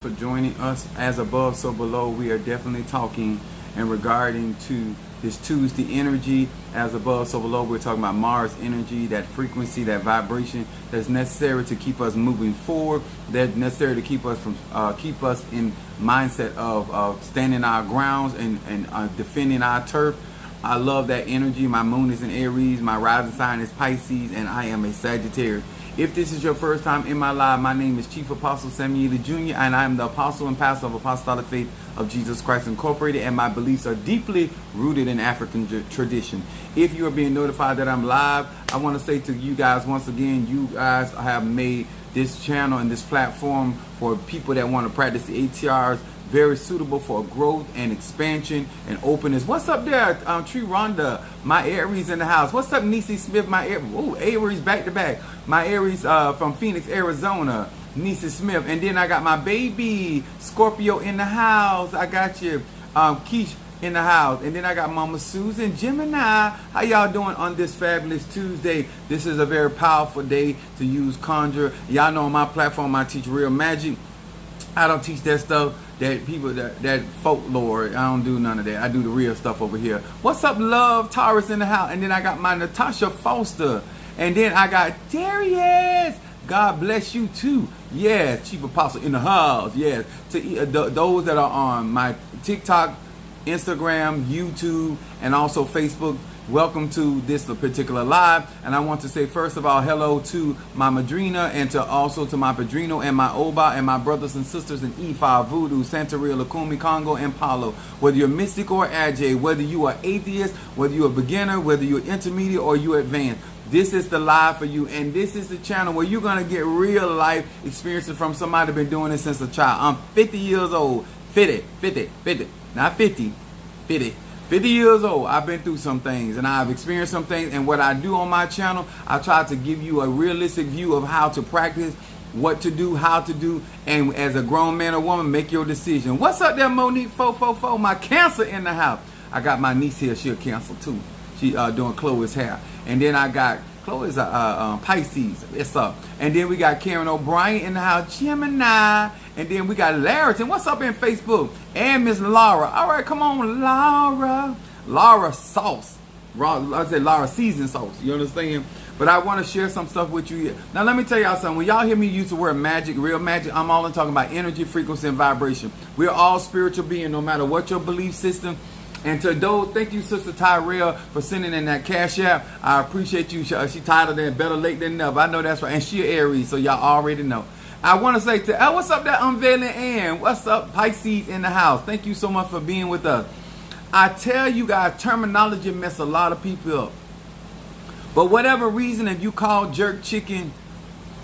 for joining us. As above, so below. We are definitely talking and regarding to this Tuesday energy. As above, so below. We're talking about Mars energy, that frequency, that vibration that's necessary to keep us moving forward. That's necessary to keep us in mindset of standing our grounds and defending our turf. I love that energy. My moon is in Aries, my rising sign is Pisces, and I am a Sagittarius. If this is your first time in my life, my name is Chief Apostle Samuel Jr., and I am the apostle and pastor of Apostolic Faith of Jesus Christ Incorporated, and my beliefs are deeply rooted in African tradition. If you are being notified that I'm live, I want to say to you guys once again, you guys have made this channel and this platform for people that want to practice the ATRs very suitable for growth and expansion and openness. What's up there, Tree Rhonda? My Aries in the house. What's up, Nisi Smith? My Aries back to back. My Aries from Phoenix, Arizona. Nisi Smith. And then I got my baby Scorpio in the house. I got you, Keish in the house. And then I got Mama Susan, Gemini. How y'all doing on this fabulous Tuesday? This is a very powerful day to use conjure. Y'all know on my platform I teach real magic. I don't teach that stuff that people that folklore. I don't do none of that. I do the real stuff over here. What's up, love? Taurus in the house. And then I got my Natasha Foster. And then I got Darius. God bless you too. Yes, Chief Apostle in the house. Yes. To those that are on my TikTok, Instagram, YouTube, and also Facebook, welcome to this particular live. And I want to say first of all hello to my madrina and to my padrino and my oba and my brothers and sisters in Ifa, Voodoo, Santeria, Lukumi, Congo, and Palo. Whether you're mystic or agile, whether you are atheist, whether you're a beginner, whether you're intermediate or you're advanced, this is the live for you, and this is the channel where you're going to get real life experiences from somebody that's been doing this since a child. I'm 50 years old. 50. Not 50. 50 years old. I've been through some things and I've experienced some things, and what I do on my channel, I try to give you a realistic view of how to practice, what to do, how to do, and as a grown man or woman, make your decision. What's up there, Monique 444? My Cancer in the house. I got my niece here. She a Cancer too. She doing Chloe's hair. And then I got Chloe's Pisces. It's up. And then we got Karen O'Brien in the house, Gemini. And then we got Larryton. What's up in Facebook? And Miss Laura. All right, come on, Laura. Laura Sauce. I said Laura Season Sauce. You understand? But I want to share some stuff with you here. Now, let me tell y'all something. When y'all hear me use the word magic, real magic, I'm all in talking about energy, frequency, and vibration. We're all spiritual beings, no matter what your belief system. And to those, thank you, Sister Tyrell, for sending in that cash app. I appreciate you. She titled that better late than never. I know that's right. And she Aries, so y'all already know. I want to say what's up there, Unveiling Ann? What's up, Pisces in the house? Thank you so much for being with us. I tell you guys, terminology mess a lot of people up. For whatever reason, if you call jerk chicken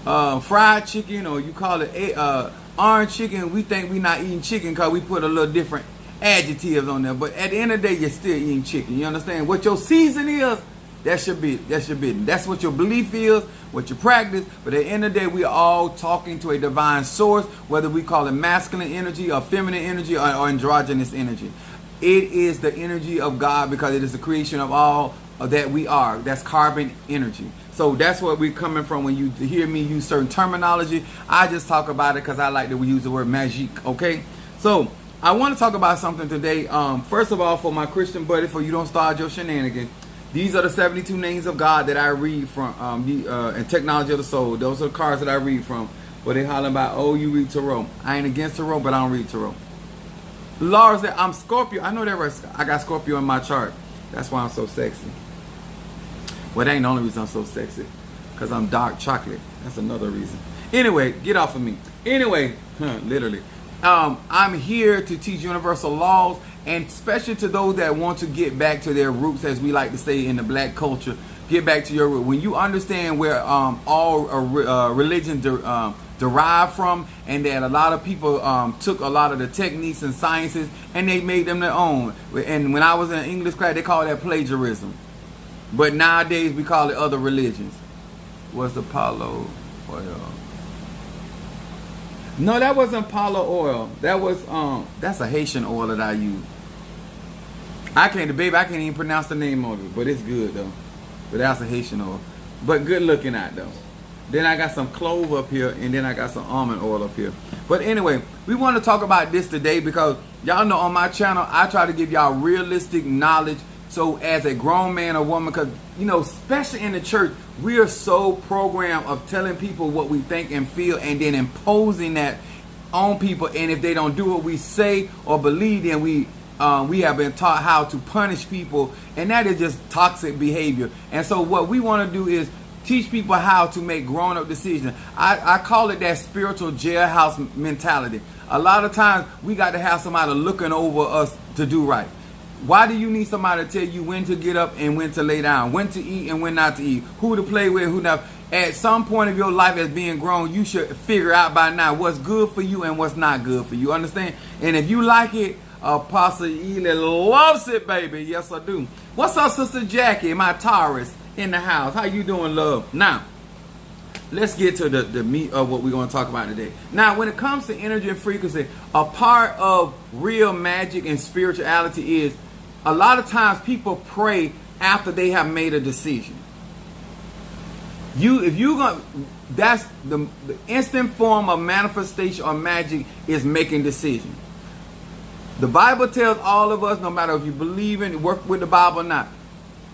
fried chicken, or you call it orange chicken, we think we're not eating chicken because we put a little different adjectives on there. But at the end of the day, you're still eating chicken. You understand? What your season is, that's your business. That's what your belief is, what you practice. But at the end of the day, we are all talking to a divine source, whether we call it masculine energy or feminine energy or androgynous energy. It is the energy of God, because it is the creation of all that we are. That's carbon energy. So that's what we're coming from when you hear me use certain terminology. I just talk about it because I like that we use the word magique. Okay? So I want to talk about something today. First of all, for my Christian buddy, for you don't start your shenanigans, these are the 72 names of God that I read from and Technology of the Soul. Those are the cards that I read from. Where they holler about, oh, you read tarot. I ain't against tarot, but I don't read tarot. Laura said, I'm Scorpio. I know that right. I got Scorpio in my chart. That's why I'm so sexy. Well, that ain't the only reason I'm so sexy. Because I'm dark chocolate. That's another reason. Anyway, get off of me. Anyway, literally. I'm here to teach universal laws, and especially to those that want to get back to their roots, as we like to say in the black culture. Get back to your root. When you understand where all religion derive from, and that a lot of people took a lot of the techniques and sciences and they made them their own. And when I was in English class, they call that plagiarism. But nowadays we call it other religions. What's the Palo oil? No, that wasn't Palo oil. That was that's a Haitian oil that I use. I can't even pronounce the name of it, but it's good though. But that's a Haitian oil. But good looking at though. Then I got some clove up here, and then I got some almond oil up here. But anyway, we want to talk about this today because y'all know on my channel, I try to give y'all realistic knowledge. So as a grown man or woman, because, you know, especially in the church, we are so programmed of telling people what we think and feel and then imposing that on people. And if they don't do what we say or believe, then we have been taught how to punish people. And that is just toxic behavior. And so what we want to do is teach people how to make grown-up decisions. I call it that spiritual jailhouse mentality. A lot of times we got to have somebody looking over us to do right. Why do you need somebody to tell you when to get up and when to lay down, when to eat and when not to eat, who to play with, who not? At some point of your life as being grown, you should figure out by now what's good for you and what's not good for you. Understand? And if you like it, Apostle Ely loves it, baby. Yes, I do. What's up, Sister Jackie, my Taurus in the house? How you doing, love? Now, let's get to the meat of what we're going to talk about today. Now, when it comes to energy and frequency, a part of real magic and spirituality is a lot of times people pray after they have made a decision. That's the instant form of manifestation or magic is making decisions. The Bible tells all of us, no matter if you believe in, work with the Bible or not,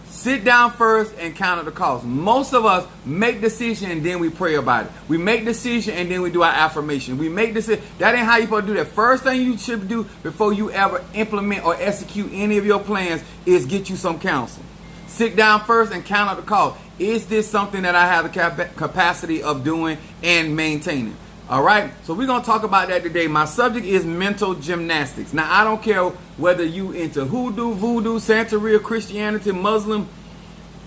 sit down first and count the cost. Most of us make decision and then we pray about it. We make decision and then we do our affirmation. We make decision. That ain't how you supposed to do that. First thing you should do before you ever implement or execute any of your plans is get you some counsel. Sit down first and count the cost. Is this something that I have the capacity of doing and maintaining? All right, so we're going to talk about that today. My subject is mental gymnastics. Now, I don't care whether you into hoodoo, voodoo, Santeria, Christianity, Muslim,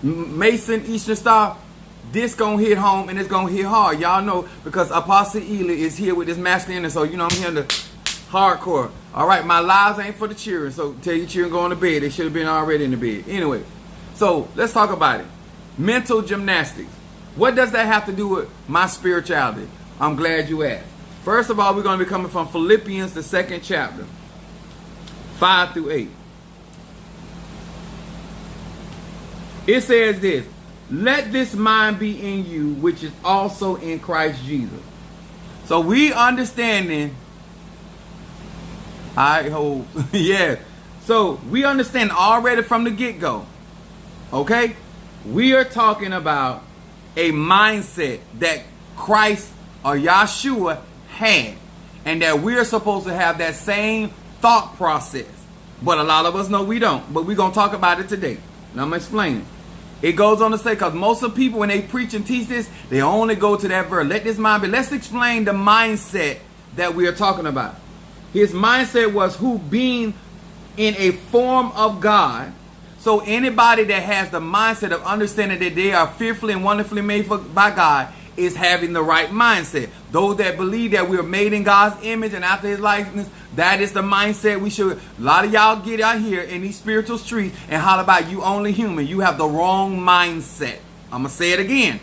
Mason, Eastern Star. This going to hit home and it's going to hit hard. Y'all know because Apostle Ely is here with this masculine. So, you know, I'm here in the hardcore. All right, my lives ain't for the children. So tell your children going to bed. They should have been already in the bed. Anyway, so let's talk about it. Mental gymnastics. What does that have to do with my spirituality? I'm glad you asked. First of all, we're going to be coming from Philippians, the 2nd chapter, 5 through 8. It says this: let this mind be in you, which is also in Christ Jesus. So we understanding, I hope, yeah. So we understand already from the get-go, okay? We are talking about a mindset that Christ or Yahshua had, and that we're supposed to have that same thought process. But a lot of us know we don't. But we're going to talk about it today. Now I'm going to explain it. It goes on to say, because most of the people, when they preach and teach this, they only go to that verse. Let this mind be. Let's explain the mindset that we are talking about. His mindset was who being in a form of God. So anybody that has the mindset of understanding that they are fearfully and wonderfully made by God is having the right mindset. Those that believe that we are made in God's image and after his likeness, that is the mindset we should. A lot of y'all get out here in these spiritual streets and holler about you only human. You have the wrong mindset. I'm going to say it again.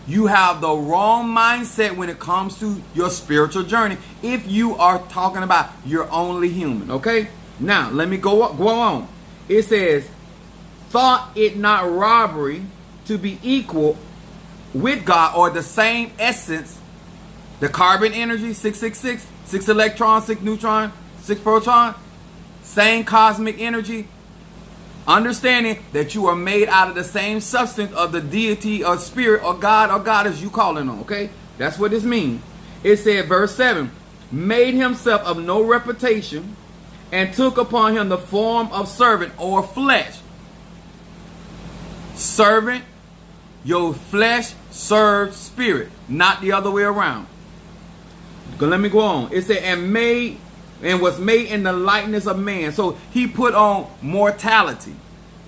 You have the wrong mindset when it comes to your spiritual journey if you are talking about you're only human. Okay? Now, let me go on. It says, thought it not robbery to be equal with God or the same essence, the carbon energy, 666, 6 electrons, 6 neutron, 6 proton, same cosmic energy, understanding that you are made out of the same substance of the deity or spirit or God or goddess you calling on, okay? That's what this means. It said, verse 7, made himself of no reputation and took upon him the form of servant or flesh. Servant, your flesh serves spirit, not the other way around. Let me go on. It said, and was made in the likeness of man. So he put on mortality,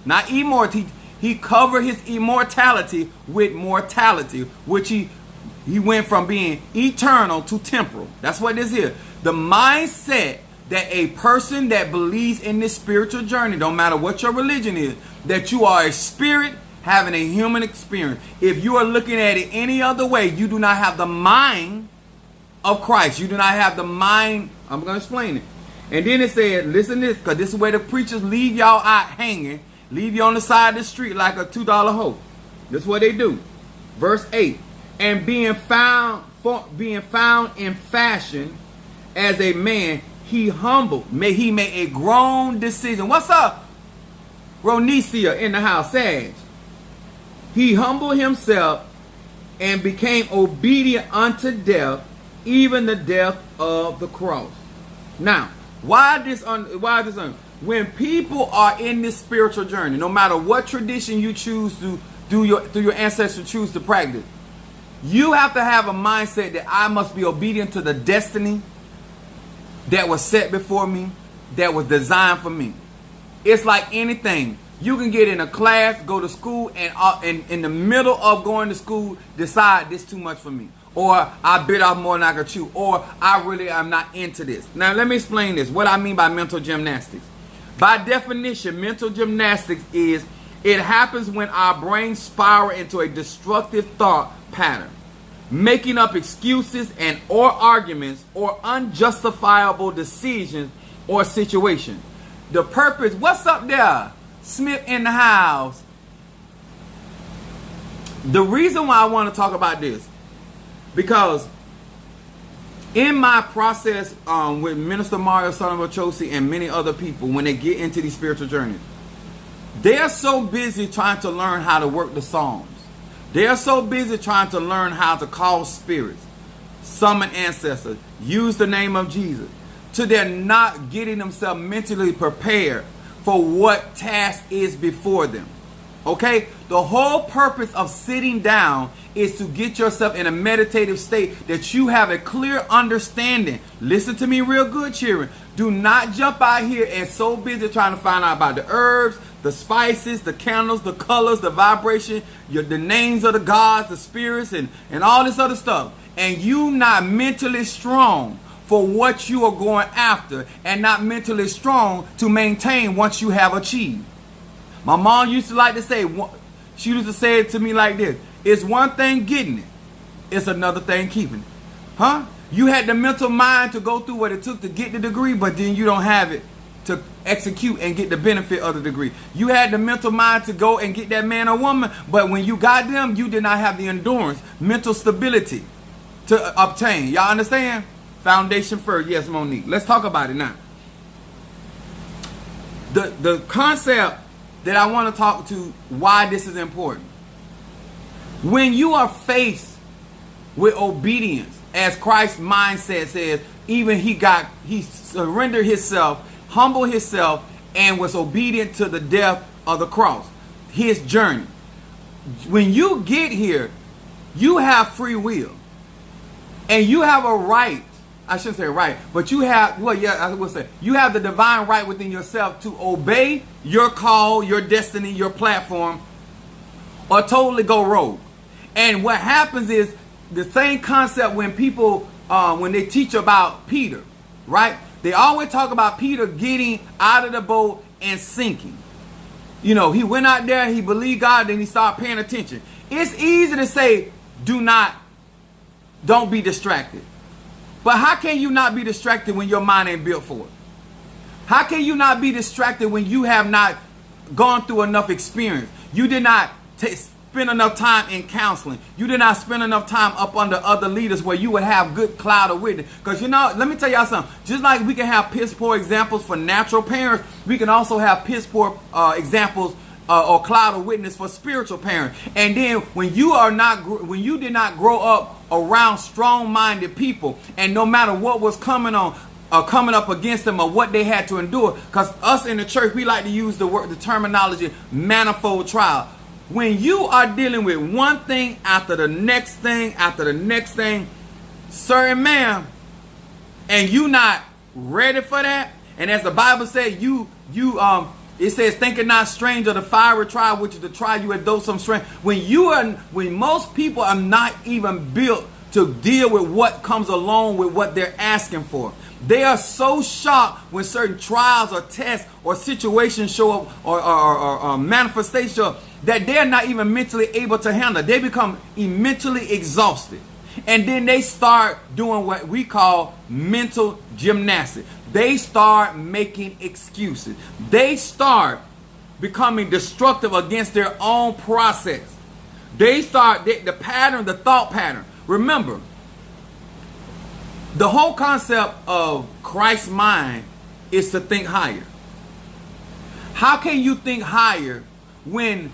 not immortality. He covered his immortality with mortality, which he went from being eternal to temporal. That's what this is. The mindset that a person that believes in this spiritual journey, don't matter what your religion is, that you are a spirit having a human experience. If you are looking at it any other way, you do not have the mind of Christ. You do not have the mind. I'm going to explain it. And then it said, listen to this, because this is where the preachers leave y'all out hanging, leave you on the side of the street like a $2 hoe. This is what they do. Verse 8. And being found in fashion as a man, he humbled. He made a grown decision. What's up, Ronicia in the house? Sage. He humbled himself and became obedient unto death, even the death of the cross. Now, why this? When people are in this spiritual journey, no matter what tradition you choose to through your ancestors choose to practice, you have to have a mindset that I must be obedient to the destiny that was set before me, that was designed for me. It's like anything. You can get in a class, go to school, and in the middle of going to school, decide this too much for me. Or I bit off more than I could chew. Or I really am not into this. Now let me explain this. What I mean by mental gymnastics. By definition, mental gymnastics is it happens when our brains spiral into a destructive thought pattern, making up excuses or arguments or unjustifiable decisions or situations. The purpose, what's up there? Smith in the house. The reason why I want to talk about this, because in my process with Minister Mario Sonomachosi and many other people, when they get into these spiritual journeys, they're so busy trying to learn how to work the Psalms. They're so busy trying to learn how to call spirits, summon ancestors, use the name of Jesus, till they're not getting themselves mentally prepared for what task is before them. Okay? The whole purpose of sitting down is to get yourself in a meditative state that you have a clear understanding. Listen to me real good, children. Do not jump out here and so busy trying to find out about the herbs, the spices, the candles, the colors, the vibration, the names of the gods, the spirits, and all this other stuff. And you not mentally strong for what you are going after, and not mentally strong to maintain once you have achieved. My mom used to like to say, she used to say it to me like this: it's one thing getting it, it's another thing keeping it. Huh? You had the mental mind to go through what it took to get the degree, but then you don't have it to execute and get the benefit of the degree. You had the mental mind to go and get that man or woman, but when you got them, you did not have the endurance, mental stability to obtain. Y'all understand? Foundation first. Yes, Monique. Let's talk about it now. The concept that I want to talk to, why this is important. When you are faced with obedience, as Christ's mindset says, even he surrendered himself, humbled himself, and was obedient to the death of the cross, his journey. When you get here, you have free will. And you have a right, I shouldn't say right, but you have, well, yeah, I will say, you have the divine right within yourself to obey your call, your destiny, your platform, or totally go rogue. And what happens is the same concept when people, when they teach about Peter, right? They always talk about Peter getting out of the boat and sinking. You know, he went out there, he believed God, then he started paying attention. It's easy to say, don't be distracted. But how can you not be distracted when your mind ain't built for it? How can you not be distracted when you have not gone through enough experience? You did not spend enough time in counseling. You did not spend enough time up under other leaders where you would have good cloud of witness. Because you know, let me tell y'all something. Just like we can have piss poor examples for natural parents, we can also have piss poor examples or cloud of witness for spiritual parents. And then when you did not grow up around strong-minded people, and no matter what was coming up against them or what they had to endure, because us in the church, we like to use the terminology manifold trial. When you are dealing with one thing after the next thing after the next thing, sir and ma'am, and you not ready for that, and as the Bible says, it says, think it not strange of the fiery trial, which is to try you as though some strength. When most people are not even built to deal with what comes along with what they're asking for. They are so shocked when certain trials or tests or situations show up or manifestations show up that they're not even mentally able to handle. They become mentally exhausted. And then they start doing what we call mental gymnastics. They start making excuses. They start becoming destructive against their own process. They start the pattern, the thought pattern. Remember, the whole concept of Christ's mind is to think higher. How can you think higher when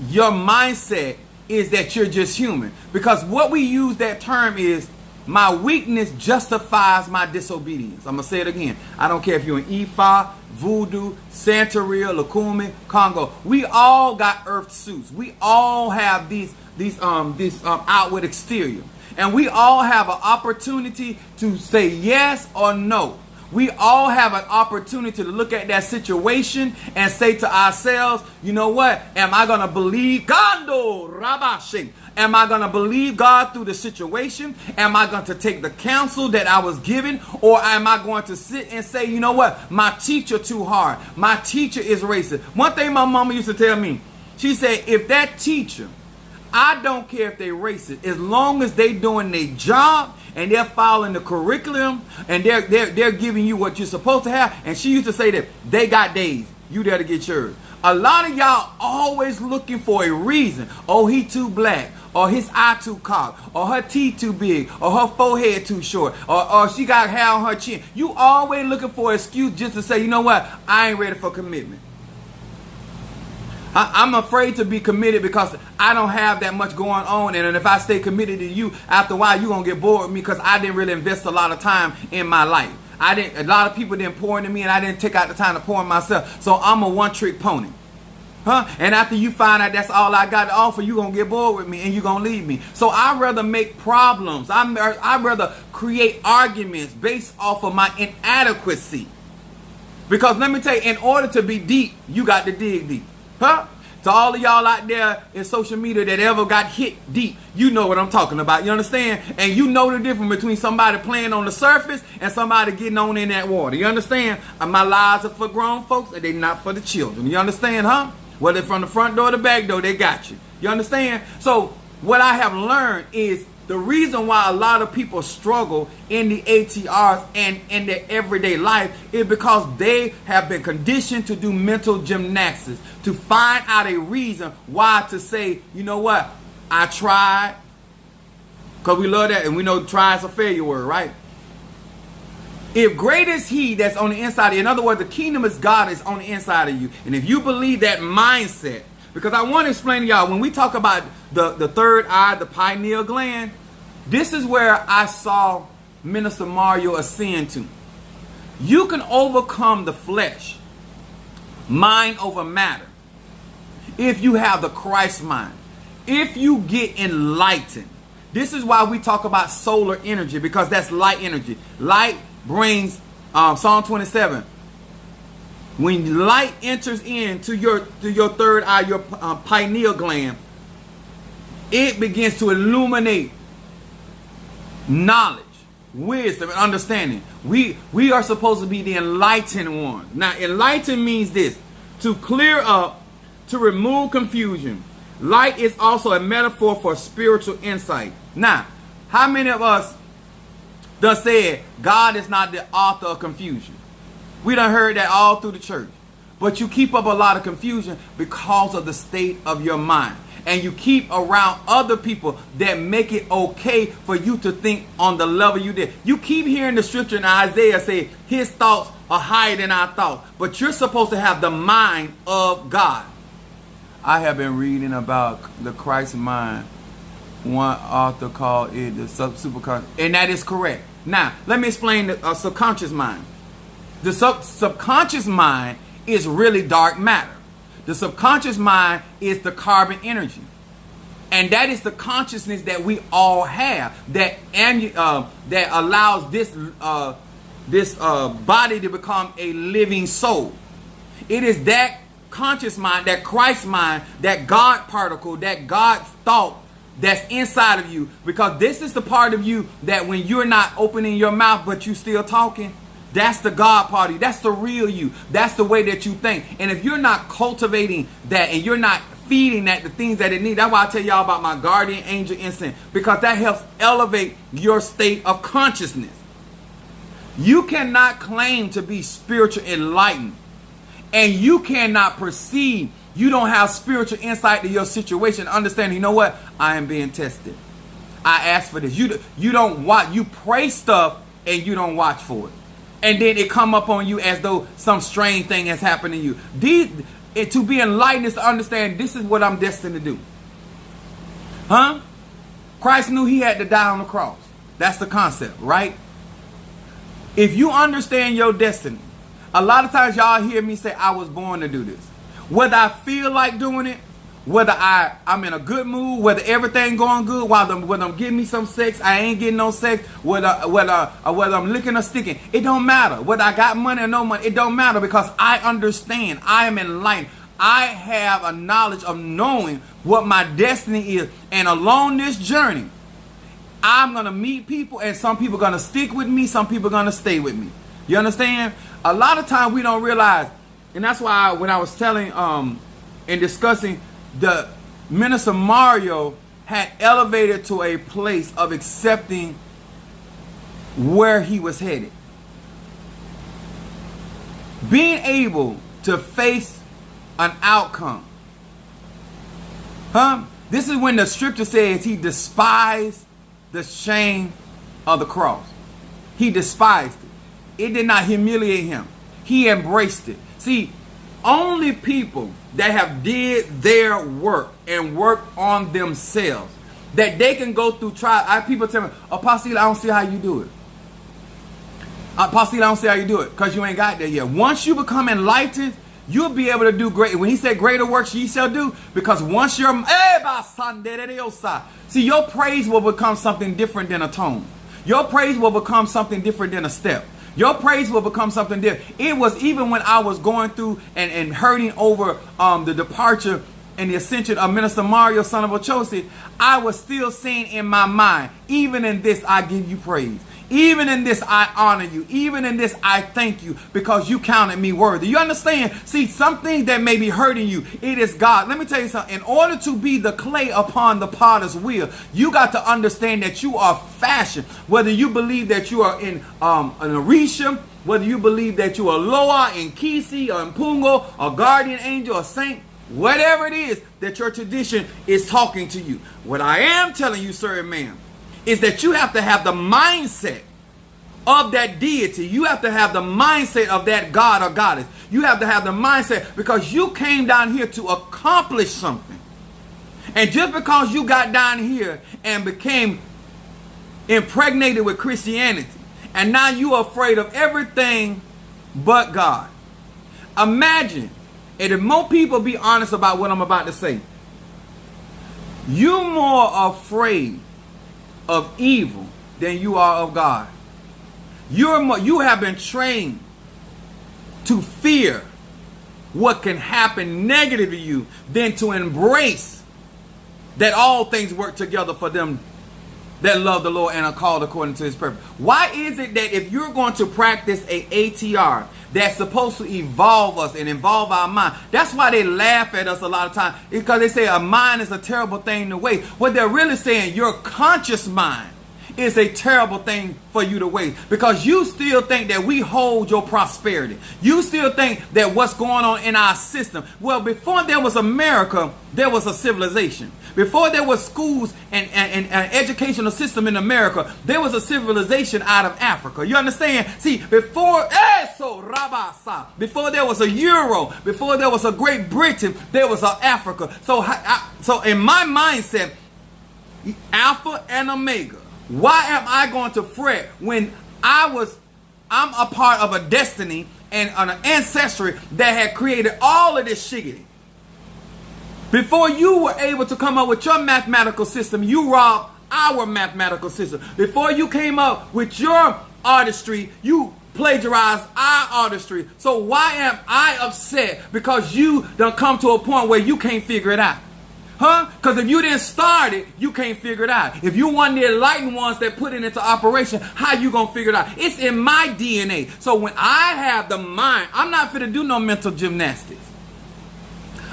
your mindset is that you're just human? Because what we use that term is, my weakness justifies my disobedience. I'm going to say it again. I don't care if you're in Ifa, Voodoo, Santeria, Lukumi, Congo. We all got earth suits. We all have these outward exterior. And we all have an opportunity to say yes or no. We all have an opportunity to look at that situation and say to ourselves, you know what? Am I going to believe Gando Rabashi? Am I going to believe God through the situation? Am I going to take the counsel that I was given? Or am I going to sit and say, you know what? My teacher too hard. My teacher is racist. One thing my mama used to tell me, she said, if that teacher, I don't care if they racist, as long as they doing their job and they're following the curriculum and they're giving you what you're supposed to have. And she used to say that they got days, you there to get yours. A lot of y'all always looking for a reason. Oh, he too black, or his eye too cocked, or her teeth too big, or her forehead too short, or she got hair on her chin. You always looking for an excuse just to say, you know what, I ain't ready for commitment. I'm afraid to be committed because I don't have that much going on. And if I stay committed to you, after a while, you're going to get bored with me because I didn't really invest a lot of time in my life. A lot of people didn't pour into me and I didn't take out the time to pour in myself. So I'm a one-trick pony. And after you find out that's all I got to offer, you're going to get bored with me and you're going to leave me. So I'd rather make problems. I'd rather create arguments based off of my inadequacy. Because let me tell you, in order to be deep, you got to dig deep. To all of y'all out there in social media that ever got hit deep, you know what I'm talking about. You understand? And you know the difference between somebody playing on the surface and somebody getting on in that water. You understand? My lives are for grown folks and they're not for the children. You understand, huh? Whether from the front door or the back door, they got you. You understand? So what I have learned is the reason why a lot of people struggle in the ATRs and in their everyday life is because they have been conditioned to do mental gymnastics, to find out a reason why to say, you know what, I tried. Because we love that and we know try is a failure word, right? If great is he that's on the inside of you, in other words, the kingdom of God is on the inside of you. And if you believe that mindset, because I want to explain to y'all, when we talk about the third eye, the pineal gland, this is where I saw Minister Mario ascend to. You can overcome the flesh, mind over matter, if you have the Christ mind. If you get enlightened. This is why we talk about solar energy, because that's light energy. Light brings, Psalm 27. When light enters into your third eye, your pineal gland, it begins to illuminate knowledge, wisdom, and understanding. We are supposed to be the enlightened one. Now, enlightened means this: to clear up, to remove confusion. Light is also a metaphor for spiritual insight. Now, how many of us done said God is not the author of confusion? We done heard that all through the church. But you keep up a lot of confusion because of the state of your mind. And you keep around other people that make it okay for you to think on the level you did. You keep hearing the scripture in Isaiah say, his thoughts are higher than our thoughts. But you're supposed to have the mind of God. I have been reading about the Christ mind. One author called it the superconscious. And that is correct. Now, let me explain the subconscious mind. The subconscious mind is really dark matter. The subconscious mind is the carbon energy. And that is the consciousness that we all have that allows this body to become a living soul. It is that conscious mind, that Christ mind, that God particle, that God thought that's inside of you. Because this is the part of you that when you're not opening your mouth but you still talking, that's the God party. That's the real you. That's the way that you think. And if you're not cultivating that and you're not feeding that the things that it needs, that's why I tell y'all about my guardian angel incense. Because that helps elevate your state of consciousness. You cannot claim to be spiritual enlightened. And you cannot perceive You don't have spiritual insight to your situation. Understand, you know what? I am being tested. I asked for this. You don't watch. You pray stuff and you don't watch for it. And then it come up on you as though some strange thing has happened to you. To be enlightened is to understand this is what I'm destined to do. Huh? Christ knew he had to die on the cross. That's the concept, right? If you understand your destiny, a lot of times y'all hear me say, I was born to do this. Whether I feel like doing it, whether I'm in a good mood, whether everything going good, whether I'm getting me some sex, I ain't getting no sex, whether I'm licking or sticking, it don't matter. Whether I got money or no money, it don't matter, because I understand. I am enlightened. I have a knowledge of knowing what my destiny is. And along this journey, I'm going to meet people, and some people are going to stick with me, some people are going to stay with me. You understand? A lot of times we don't realize, and that's why when I was telling and discussing, the Minister Mario had elevated to a place of accepting where he was headed. Being able to face an outcome. This is when the scripture says he despised the shame of the cross. He despised it. It did not humiliate him. He embraced it. See, only people that have did their work and worked on themselves, that they can go through trials. People tell me, Apostle, I don't see how you do it. Apostle, I don't see how you do it, because you ain't got there yet. Once you become enlightened, you'll be able to do great. When he said greater works ye shall do, because once you're, see, your praise will become something different than a tone. Your praise will become something different than a step. Your praise will become something different. It was even when I was going through and hurting over the departure and the ascension of Minister Mario, son of Ochosi, I was still saying in my mind, even in this, I give you praise. Even in this, I honor you. Even in this, I thank you, because you counted me worthy. You understand? See, some things that may be hurting you, it is God. Let me tell you something. In order to be the clay upon the potter's wheel, you got to understand that you are fashioned. Whether you believe that you are in an Orisha, whether you believe that you are Loa, in Kisi, or in Pungo, a guardian angel, a saint, whatever it is that your tradition is talking to you. What I am telling you, sir and ma'am, is that you have to have the mindset of that deity. You have to have the mindset of that God or goddess. You have to have the mindset, because you came down here to accomplish something. And just because you got down here and became impregnated with Christianity, and now you are afraid of everything but God. Imagine, and if more people be honest about what I'm about to say, you're more afraid of evil than you are of God. You have been trained to fear what can happen negative to you than to embrace that all things work together for them that love the Lord and are called according to his purpose. Why is it that if you're going to practice a ATR that's supposed to evolve us and involve our mind, that's why they laugh at us a lot of times, because they say a mind is a terrible thing to waste. What they're really saying, your conscious mind is a terrible thing for you to waste, because you still think that we hold your prosperity. You still think that what's going on in our system. Well, before there was America, there was a civilization. Before there was schools and educational system in America, there was a civilization out of Africa. You understand? See, before there was a Euro, before there was a Great Britain, there was a Africa. So in my mindset, Alpha and Omega. Why am I going to fret when I'm a part of a destiny and an ancestry that had created all of this shiggity? Before you were able to come up with your mathematical system, you robbed our mathematical system. Before you came up with your artistry, you plagiarized our artistry. So why am I upset because you done come to a point where you can't figure it out? Huh? Because if you didn't start it, you can't figure it out. If you one of the enlightened ones that put it into operation, how you gonna figure it out? It's in my DNA. So when I have the mind, I'm not fit to do no mental gymnastics.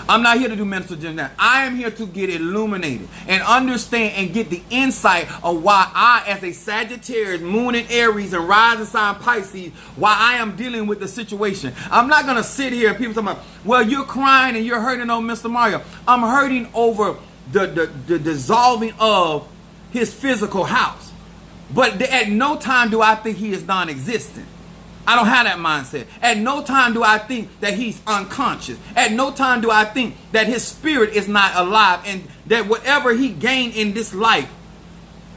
I'm not here to do mental gymnastics. I am here to get illuminated and understand and get the insight of why I, as a Sagittarius, Moon in Aries, and rising sign Pisces, why I am dealing with the situation. I'm not going to sit here and people talking about, well, you're crying and you're hurting over Mr. Mario. I'm hurting over the dissolving of his physical house. But at no time do I think he is non-existent. I don't have that mindset. At no time do I think that he's unconscious. At no time do I think that his spirit is not alive, and that whatever he gained in this life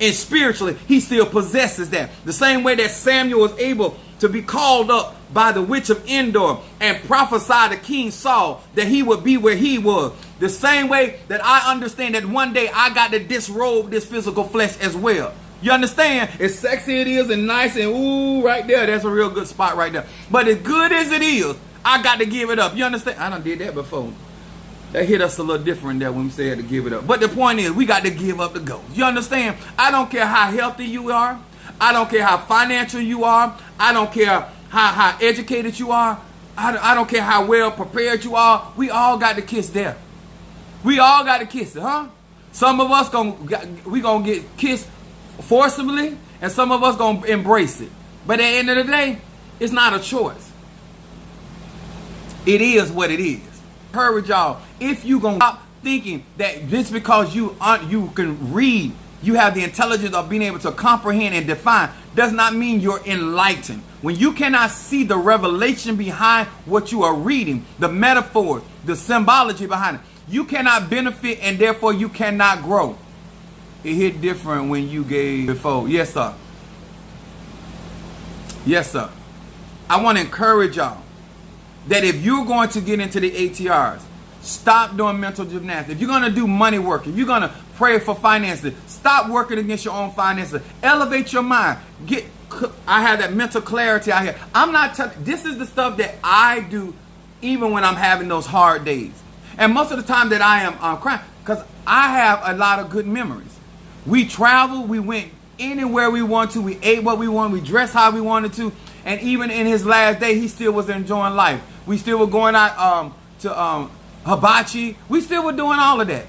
and spiritually, he still possesses that. The same way that Samuel was able to be called up by the witch of Endor and prophesy to King Saul that he would be where he was. The same way that I understand that one day I got to disrobe this physical flesh as well. You understand? As sexy it is and nice and ooh, right there, that's a real good spot right there. But as good as it is, I got to give it up. You understand? I done did that before. That hit us a little different there when we said to give it up. But the point is, we got to give up the ghost. You understand? I don't care how healthy you are. I don't care how financial you are. I don't care how educated you are. I don't care how well prepared you are. We all got to kiss death. We all got to kiss it, huh? Some of us we gonna get kissed forcibly, and some of us gonna embrace it. But at the end of the day, it's not a choice. It is what it is. Encourage y'all, if you gonna stop thinking that just because you can read, you have the intelligence of being able to comprehend and define, does not mean you're enlightened. When you cannot see the revelation behind what you are reading, the metaphors, the symbology behind it, you cannot benefit, and therefore you cannot grow. It hit different when you gave before. Yes, sir. Yes, sir. I want to encourage y'all that if you're going to get into the ATRs, stop doing mental gymnastics. If you're going to do money work, if you're going to pray for finances, stop working against your own finances. Elevate your mind. I have that mental clarity out here. I'm not this is the stuff that I do even when I'm having those hard days. And most of the time that I am crying, because I have a lot of good memories. We traveled, we went anywhere we wanted to, we ate what we wanted, we dressed how we wanted to, and even in his last day, he still was enjoying life. We still were going out to hibachi. We still were doing all of that.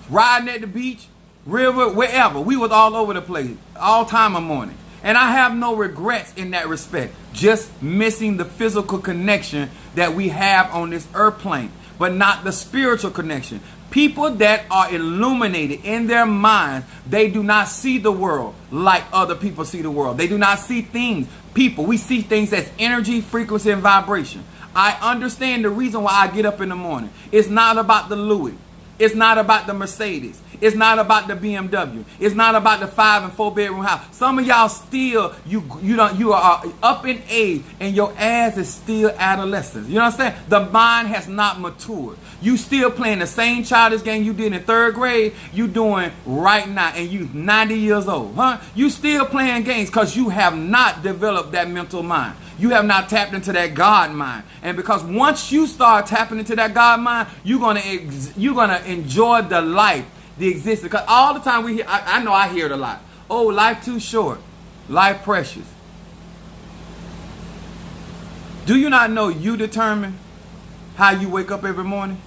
Riding at the beach, river, wherever. We was all over the place, all time of morning. And I have no regrets in that respect, just missing the physical connection that we have on this earth plane, but not the spiritual connection. People that are illuminated in their minds, they do not see the world like other people see the world. They do not see things, people. We see things as energy, frequency, and vibration. I understand the reason why I get up in the morning. It's not about the Louis. It's not about the Mercedes. It's not about the BMW. It's not about the 5 and 4 bedroom house. Some of y'all still, you are up in age and your ass is still adolescent. You know what I'm saying? The mind has not matured. You still playing the same childish game you did in 3rd grade, you doing right now, and you 90 years old, huh? You still playing games because you have not developed that mental mind. You have not tapped into that God mind. And because once you start tapping into that God mind, you're gonna enjoy the life, the existence. Because all the time we hear, I know I hear it a lot. Oh, life too short. Life precious. Do you not know you determine how you wake up every morning?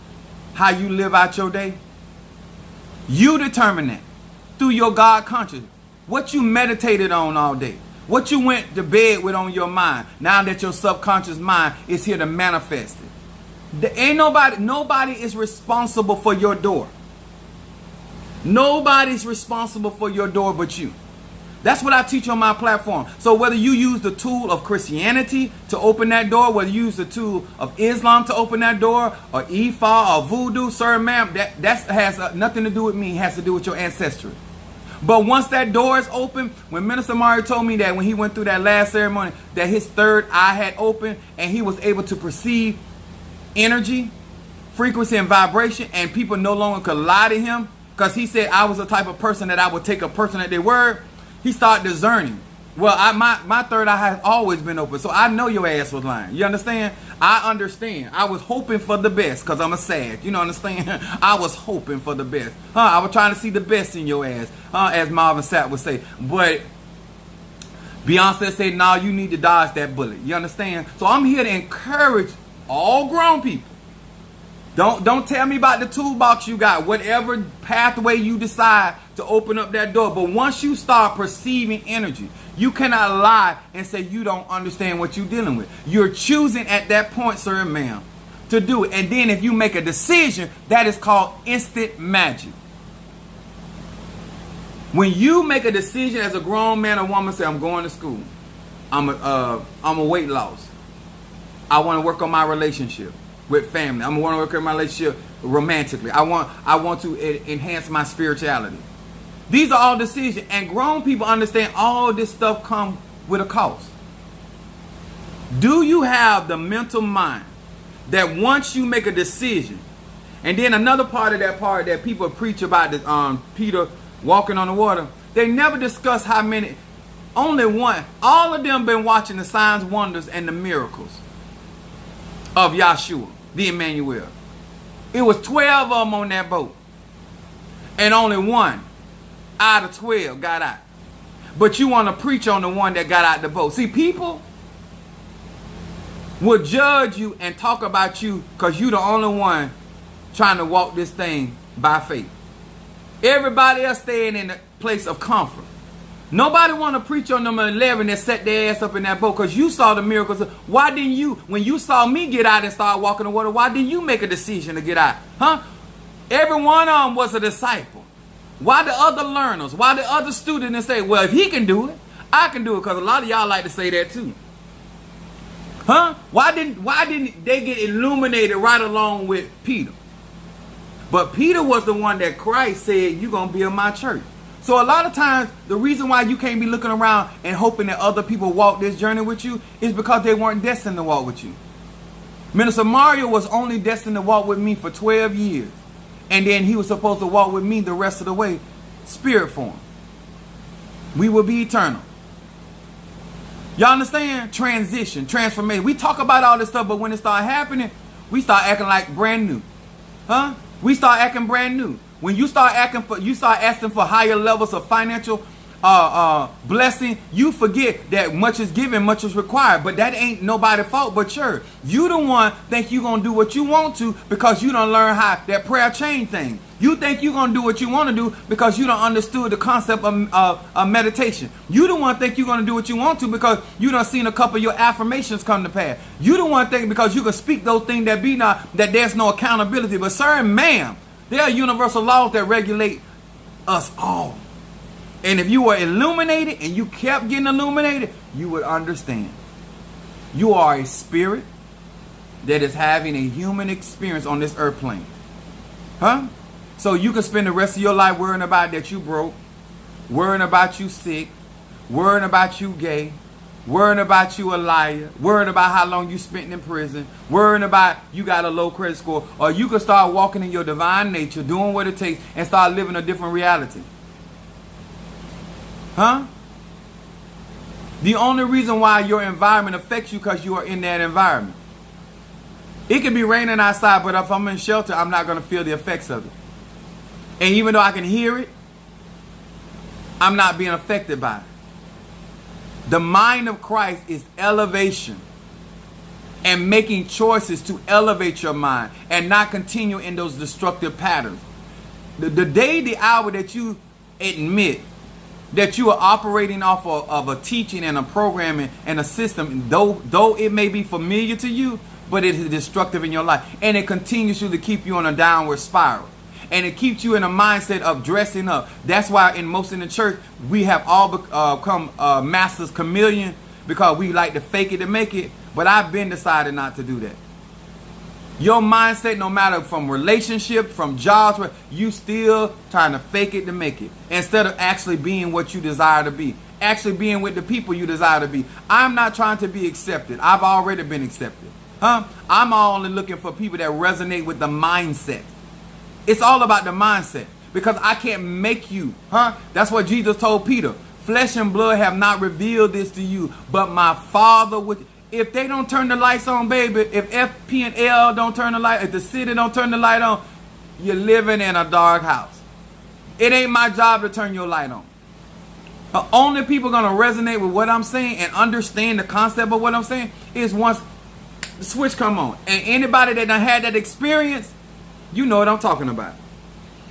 How you live out your day? You determine that through your God consciousness. What you meditated on all day. What you went to bed with on your mind, now that your subconscious mind is here to manifest it. Ain't nobody is responsible for your door. Nobody's responsible for your door but you. That's what I teach on my platform. So whether you use the tool of Christianity to open that door, whether you use the tool of Islam to open that door, or Ifa or Voodoo, sir, ma'am, that has nothing to do with me. It has to do with your ancestry. But once that door is open, when Minister Mario told me that when he went through that last ceremony, that his 3rd eye had opened and he was able to perceive energy, frequency, and vibration, and people no longer could lie to him because he said I was the type of person that I would take a person at their word, he started discerning. Well, my 3rd eye has always been open, so I know your ass was lying. You understand? I understand. I was hoping for the best because I'm a Sag. You know, understand? I was hoping for the best. I was trying to see the best in your ass, as Marvin Sapp would say. But Beyonce said, "No, you need to dodge that bullet." You understand? So I'm here to encourage all grown people Don't tell me about the toolbox you got, whatever pathway you decide to open up that door. But once you start perceiving energy, you cannot lie and say you don't understand what you're dealing with. You're choosing at that point, sir and ma'am, to do it. And then if you make a decision, that is called instant magic. When you make a decision as a grown man or woman, say, I'm going to school. I'm a weight loss. I want to work on my relationship with family. I want to work on my relationship romantically. I want to enhance my spirituality. These are all decisions, and grown people understand all this stuff comes with a cost. Do you have the mental mind that once you make a decision, and then another part that people preach about this, Peter walking on the water, they never discuss how many, only one, all of them been watching the signs, wonders, and the miracles of Yahshua, the Emmanuel. It was 12 of them on that boat, and only one out of 12 got out. But you want to preach on the one that got out the boat. See, people will judge you and talk about you because you're the only one trying to walk this thing by faith. Everybody else staying in a place of comfort. Nobody want to preach on them 11 that set their ass up in that boat because you saw the miracles. Why didn't you, when you saw me get out and start walking the water, why didn't you make a decision to get out? Huh? Every one of them was a disciple. Why the other learners? Why the other students say, well, if he can do it, I can do it? Because a lot of y'all like to say that too. Huh? Why didn't they get illuminated right along with Peter? But Peter was the one that Christ said, you're going to build my church. So a lot of times, the reason why you can't be looking around and hoping that other people walk this journey with you is because they weren't destined to walk with you. Minister Mario was only destined to walk with me for 12 years. And then he was supposed to walk with me the rest of the way, spirit form. We will be eternal. Y'all understand? Transition, transformation. We talk about all this stuff, but when it start happening, we start acting like brand new. Huh? We start acting brand new. When you start asking for higher levels of financial blessing, you forget that much is given, much is required. But that ain't nobody's fault but yours. You the one think you gonna do what you want to because you don't learn how that prayer chain thing. You think you gonna do what you want to do because you don't understood the concept of meditation. You the one think you gonna do what you want to because you done seen a couple of your affirmations come to pass. You the one think because you can speak those things that be not, that there's no accountability. But sir and ma'am, there are universal laws that regulate us all. And if you were illuminated and you kept getting illuminated, you would understand. You are a spirit that is having a human experience on this earth plane. Huh? So you can spend the rest of your life worrying about that you broke, worrying about you sick, worrying about you gay, worrying about you a liar, worrying about how long you spent in prison, worrying about you got a low credit score. Or you can start walking in your divine nature, doing what it takes, and start living a different reality. Huh? The only reason why your environment affects you because you are in that environment. It could be raining outside, but if I'm in shelter, I'm not going to feel the effects of it. And even though I can hear it, I'm not being affected by it. The mind of Christ is elevation and making choices to elevate your mind and not continue in those destructive patterns. The day, the hour that you admit that you are operating off of a teaching and a programming and a system, though it may be familiar to you, but it is destructive in your life. And it continues to keep you on a downward spiral. And it keeps you in a mindset of dressing up. That's why in most in the church, we have all become masters chameleon because we like to fake it to make it. But I've been decided not to do that. Your mindset, no matter from relationship, from jobs, you still trying to fake it to make it. Instead of actually being what you desire to be. Actually being with the people you desire to be. I'm not trying to be accepted. I've already been accepted. Huh? I'm only looking for people that resonate with the mindset. It's all about the mindset. Because I can't make you. Huh? That's what Jesus told Peter. Flesh and blood have not revealed this to you, but my Father would. If they don't turn the lights on, baby, if FP and L don't turn the light, if the city don't turn the light on, you're living in a dark house. It ain't my job to turn your light on. The only people going to resonate with what I'm saying and understand the concept of what I'm saying is once the switch come on. And anybody that done had that experience, You know what I'm talking about.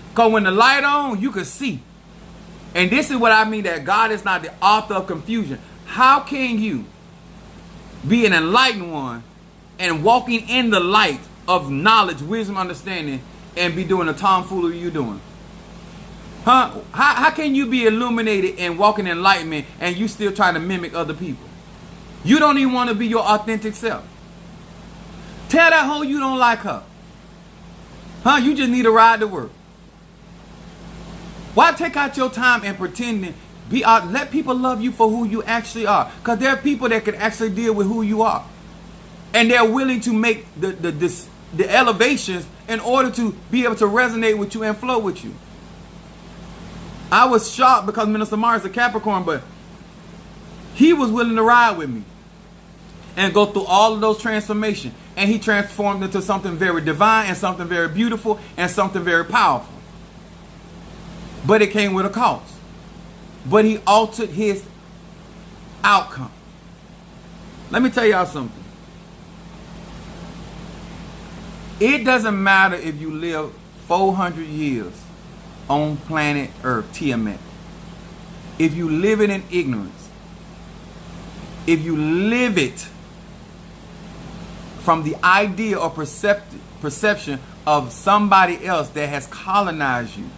Because when the light on, you can see. And this is what I mean, that God is not the author of confusion. How can you be an enlightened one and walking in the light of knowledge, wisdom, understanding, and be doing the tomfoolery you're doing? Huh? How can you be illuminated and walking in enlightenment and you still trying to mimic other people? You don't even want to be your authentic self. Tell that hoe you don't like her. Huh? You just need a ride to work. Why take out your time and pretending? Let people love you for who you actually are. Because there are people that can actually deal with who you are. And they're willing to make the elevations in order to be able to resonate with you and flow with you. I was shocked because Minister Mars is a Capricorn, but he was willing to ride with me and go through all of those transformations. And he transformed into something very divine and something very beautiful and something very powerful. But it came with a cost. But he altered his outcome. Let me tell y'all something. It doesn't matter if you live 400 years on planet Earth, Tiamat. If you live it in ignorance, if you live it from the idea or perception of somebody else that has colonized you,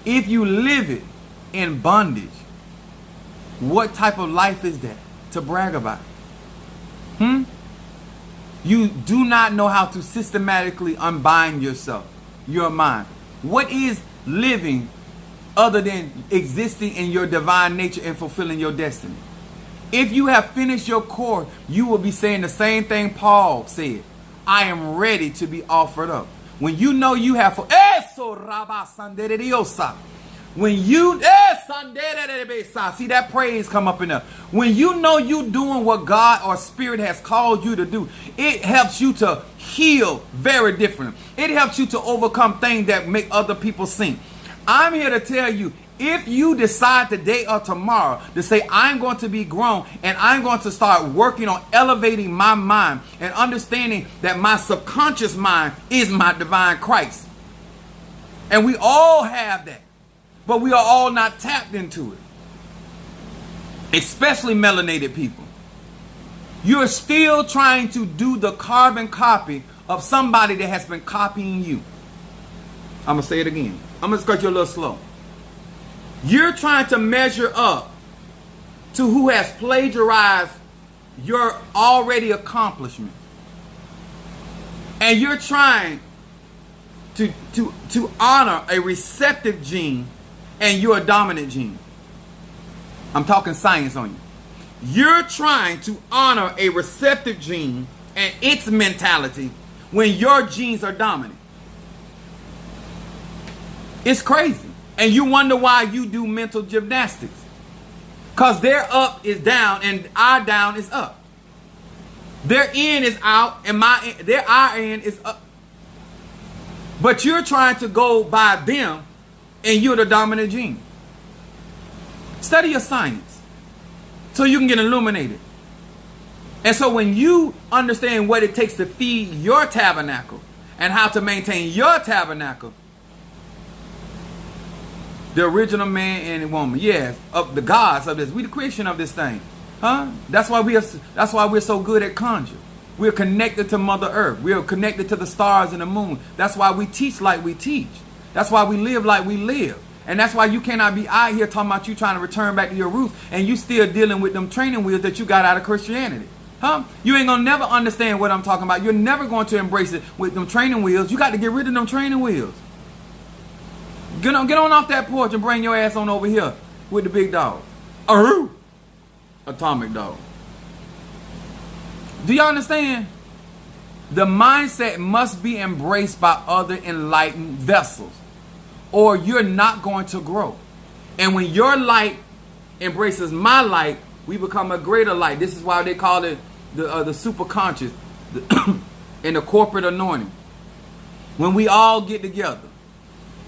if you live it in bondage, what type of life is that to brag about? You do not know how to systematically unbind yourself, your mind. What is living other than existing in your divine nature and fulfilling your destiny? If you have finished your course, you will be saying the same thing Paul said. I am ready to be offered up. When you know you have, when you, see that praise come up in there. When you know you doing what God or Spirit has called you to do, it helps you to heal very differently. It helps you to overcome things that make other people sink. I'm here to tell you, if you decide today or tomorrow to say, I'm going to be grown and I'm going to start working on elevating my mind and understanding that my subconscious mind is my divine Christ. And we all have that. But we are all not tapped into it. Especially melanated people. You're still trying to do the carbon copy of somebody that has been copying you. I'm going to say it again. I'm going to cut you a little slow. You're trying to measure up to who has plagiarized your already accomplishment. And you're trying to honor a receptive gene and you're a dominant gene. I'm talking science on you. You're trying to honor a receptive gene and its mentality when your genes are dominant. It's crazy. And you wonder why you do mental gymnastics. Because their up is down and our down is up. Their in is out and our in is up. But you're trying to go by them and you're the dominant gene. Study your science so you can get illuminated. And so when you understand what it takes to feed your tabernacle and how to maintain your tabernacle, the original man and woman, yes, of the gods of this, we the creation of this thing, huh? That's why we're so good at conjure. We're connected to Mother Earth. We're connected to the stars and the moon. That's why we teach like we teach. That's why we live like we live. And that's why you cannot be out here talking about you trying to return back to your roots and you still dealing with them training wheels that you got out of Christianity. Huh? You ain't gonna never understand what I'm talking about. You're never going to embrace it with them training wheels. You got to get rid of them training wheels. Get on off that porch and bring your ass on over here with the big dog. Atomic dog. Do you understand? The mindset must be embraced by other enlightened vessels, or you're not going to grow. And when your light embraces my light, we become a greater light. This is why they call it the super conscious and the corporate anointing. When we all get together,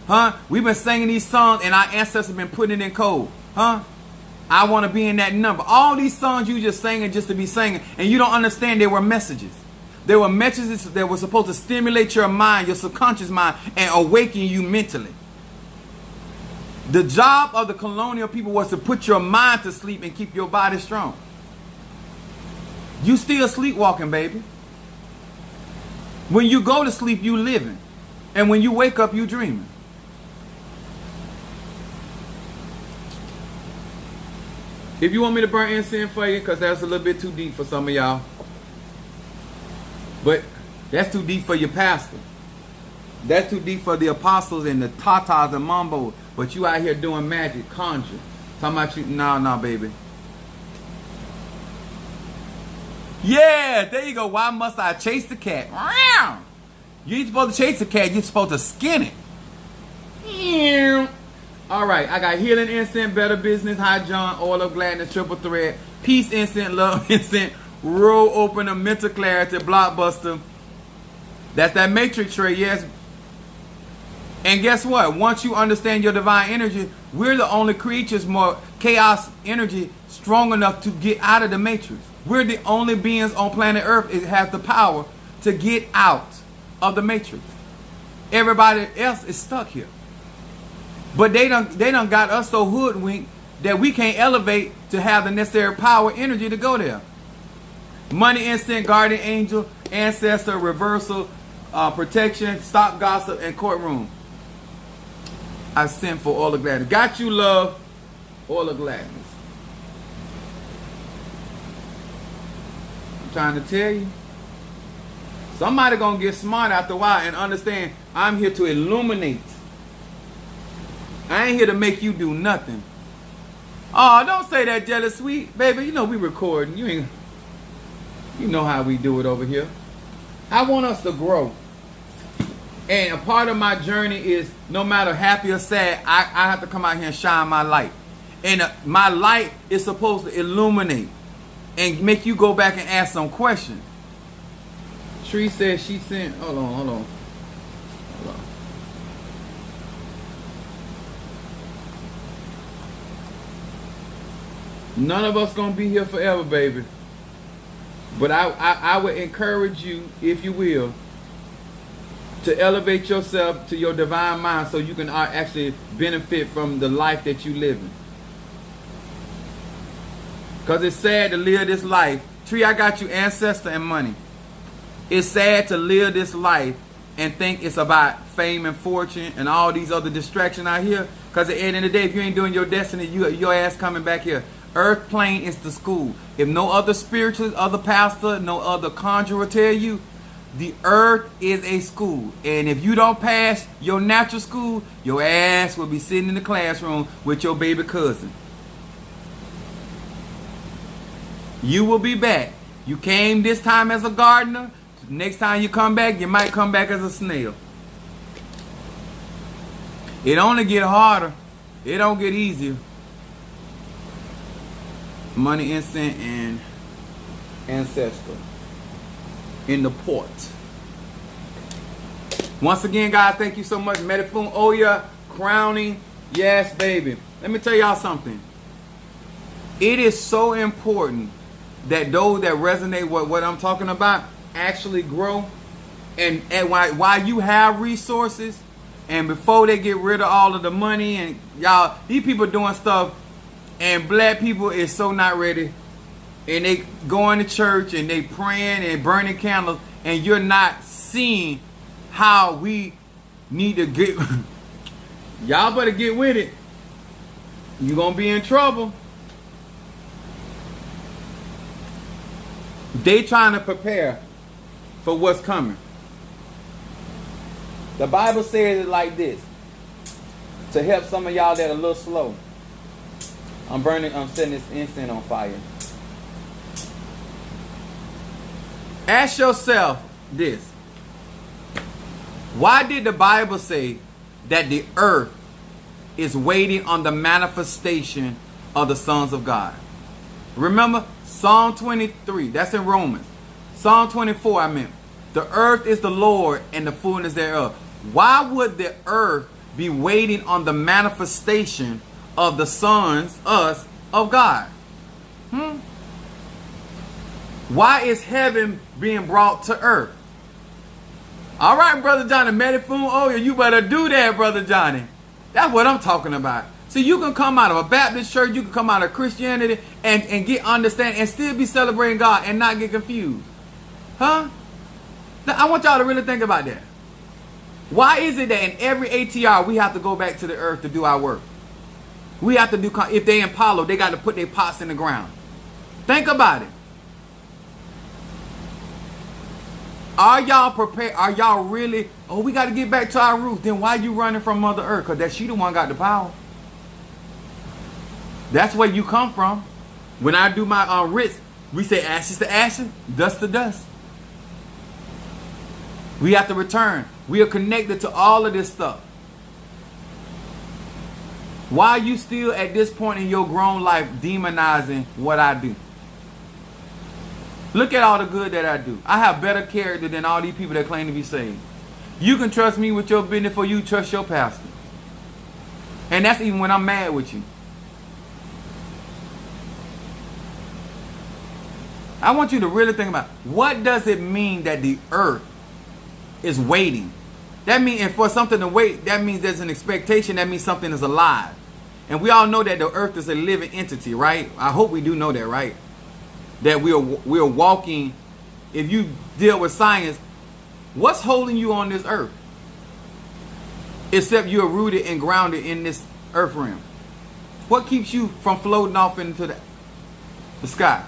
huh? We've been singing these songs and our ancestors have been putting it in code, huh? I want to be in that number. All these songs you just singing just to be singing, and you don't understand they were messages. They were messages that were supposed to stimulate your mind, your subconscious mind, and awaken you mentally. The job of the colonial people was to put your mind to sleep and keep your body strong. You still sleepwalking, baby. When you go to sleep, you living. And when you wake up, you dreaming. If you want me to burn incense for you, because that's a little bit too deep for some of y'all. But that's too deep for your pastor. That's too deep for the apostles and the tatas and mambo. But you out here doing magic, conjure. Talking about you, no, baby. Yeah, there you go. Why must I chase the cat? You ain't supposed to chase the cat. You're supposed to skin it. All right, I got healing incense, better business, high John, oil of gladness, triple thread, peace incense, love incense, roll opener, mental clarity, blockbuster. That's that matrix tray, yes. And guess what? Once you understand your divine energy, we're the only creatures more chaos energy strong enough to get out of the matrix. We're the only beings on planet Earth that have the power to get out of the matrix. Everybody else is stuck here. But they done got us so hoodwinked that we can't elevate to have the necessary power, energy to go there. Money, instant, guardian angel, ancestor, reversal, protection, stop gossip, and courtroom. I sent for all of gladness. Got you, love, all of gladness. I'm trying to tell you. Somebody gonna get smart after a while and understand I'm here to illuminate. I ain't here to make you do nothing. Oh, don't say that, jealous sweet. Baby, you know we recording. You know how we do it over here. I want us to grow. And a part of my journey is no matter happy or sad, I have to come out here and shine my light. And my light is supposed to illuminate and make you go back and ask some questions. Tree says she sent, hold on. None of us gonna be here forever, baby. But I would encourage you, if you will, to elevate yourself to your divine mind so you can actually benefit from the life that you live in. Because it's sad to live this life. Tree, I got you, ancestor and money. It's sad to live this life and think it's about fame and fortune and all these other distractions out here. Because at the end of the day, if you ain't doing your destiny, your ass coming back here. Earth plane is the school. If no other spiritualist, other pastor, no other conjurer tell you, the earth is a school. And if you don't pass your natural school, your ass will be sitting in the classroom with your baby cousin. You will be back. You came this time as a gardener. Next time you come back, you might come back as a snail. It only get harder. It don't get easier. Money, instant, and ancestor in the port. Once again, guys, thank you so much. Medifun Oya, crowning. Yes, baby. Let me tell y'all something. It is so important that those that resonate with what I'm talking about actually grow. And while you have resources, and before they get rid of all of the money, and y'all, these people doing stuff, and black people is so not ready, and they going to church and they praying and burning candles, and you're not seeing how we need to get. Y'all better get with it. You're gonna be in trouble. They trying to prepare for what's coming. The Bible says it like this, to help some of y'all that are a little slow. I'm setting this incense on fire. Ask yourself this. Why did the Bible say that the earth is waiting on the manifestation of the sons of God? Remember, Psalm 23, that's in Romans. Psalm 24, I meant. The earth is the Lord and the fullness thereof. Why would the earth be waiting on the manifestation of the sons, us, of God? Why is heaven being brought to earth? All right, Brother Johnny, Medifoon oil, you better do that, Brother Johnny. That's what I'm talking about. So you can come out of a Baptist church, you can come out of Christianity and get understanding and still be celebrating God and not get confused. Huh? Now, I want y'all to really think about that. Why is it that in every ATR we have to go back to the earth to do our work? We have to do, if they in Palo, they got to put their pots in the ground. Think about it. Are y'all prepared? Are y'all really, oh, we got to get back to our roots. Then why you running from Mother Earth? Because she the one got the power. That's where you come from. When I do my writs, we say ashes to ashes, dust to dust. We have to return. We are connected to all of this stuff. Why are you still at this point in your grown life demonizing what I do? Look at all the good that I do. I have better character than all these people that claim to be saved. You can trust me with your business before you trust your pastor. And that's even when I'm mad with you. I want you to really think about, what does it mean that the earth is waiting? That means, and for something to wait, that means there's an expectation. That means something is alive. And we all know that the earth is a living entity, right? I hope we do know that, right? That we are walking. If you deal with science, what's holding you on this earth? Except you're rooted and grounded in this earth realm. What keeps you from floating off into the sky?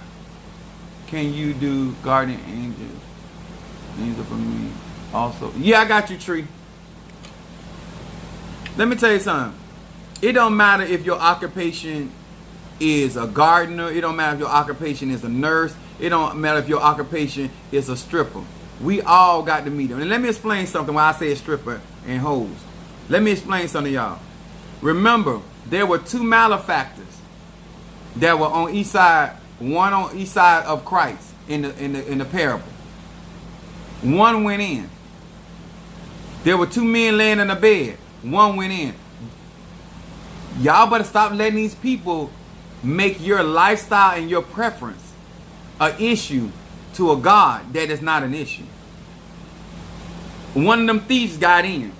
Can you do guardian angels? Angel for me also. Yeah, I got you, Tree. Let me tell you something. It don't matter if your occupation is a gardener. It don't matter if your occupation is a nurse. It don't matter if your occupation is a stripper. We all got to meet them. And let me explain something when I say a stripper and hoes. Let me explain something to y'all. Remember, there were two malefactors that were on each side. One on each side of Christ in the parable. One went in. There were two men laying in a bed. One went in. Y'all better stop letting these people make your lifestyle and your preference an issue to a God that is not an issue. One of them thieves got in.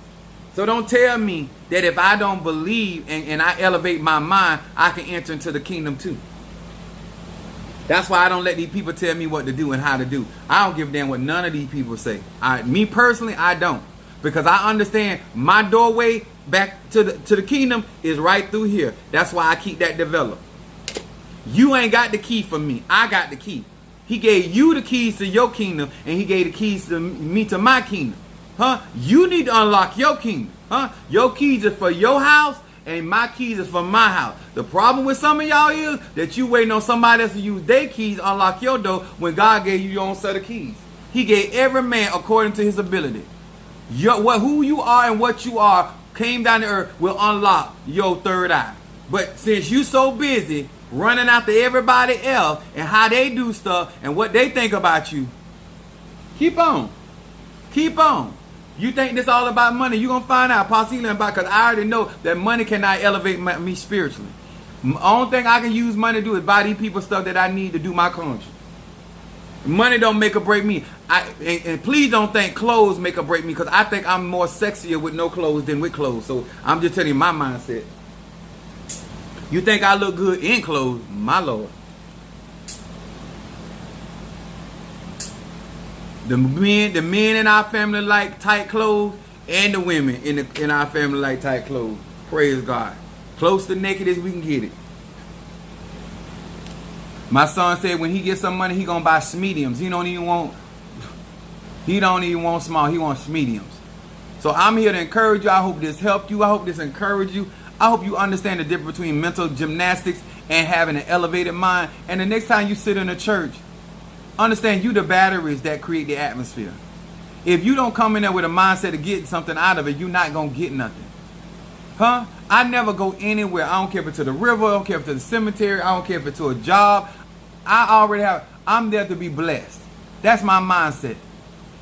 So don't tell me that if I don't believe and I elevate my mind, I can enter into the kingdom too. That's why I don't let these people tell me what to do and how to do. I don't give a damn what none of these people say. Me personally, I don't. Because I understand my doorway back to the kingdom is right through here. That's why I keep that developed. You ain't got the key for me. I got the key. He gave you the keys to your kingdom, and he gave the keys to me to my kingdom. Huh? You need to unlock your kingdom. Huh? Your keys are for your house, and my keys is for my house. The problem with some of y'all is that you waiting on somebody else to use their keys to unlock your door when God gave you your own set of keys. He gave every man according to his ability. Who you are and what you are came down to earth will unlock your third eye. But since you so busy running after everybody else and how they do stuff and what they think about you, keep on. Keep on. You think this all about money? You're going to find out possibly about, because I already know that money cannot elevate me spiritually. The only thing I can use money to do is buy these people stuff that I need to do my conscience. Money don't make or break me. And please don't think clothes make or break me, because I think I'm more sexier with no clothes than with clothes. So I'm just telling you my mindset. You think I look good in clothes? My Lord. The men in our family like tight clothes, and the women in our family like tight clothes. Praise God. Close to naked as we can get it. My son said when he gets some money, he gonna buy mediums. He don't even want small. He wants mediums. So I'm here to encourage you. I hope this helped you. I hope this encouraged you. I hope you understand the difference between mental gymnastics and having an elevated mind. And the next time you sit in a church, understand you the batteries that create the atmosphere. If you don't come in there with a mindset of getting something out of it, you're not going to get nothing. Huh? I never go anywhere. I don't care if it's to the river. I don't care if it's to the cemetery. I don't care if it's to a job. I'm there to be blessed. That's my mindset.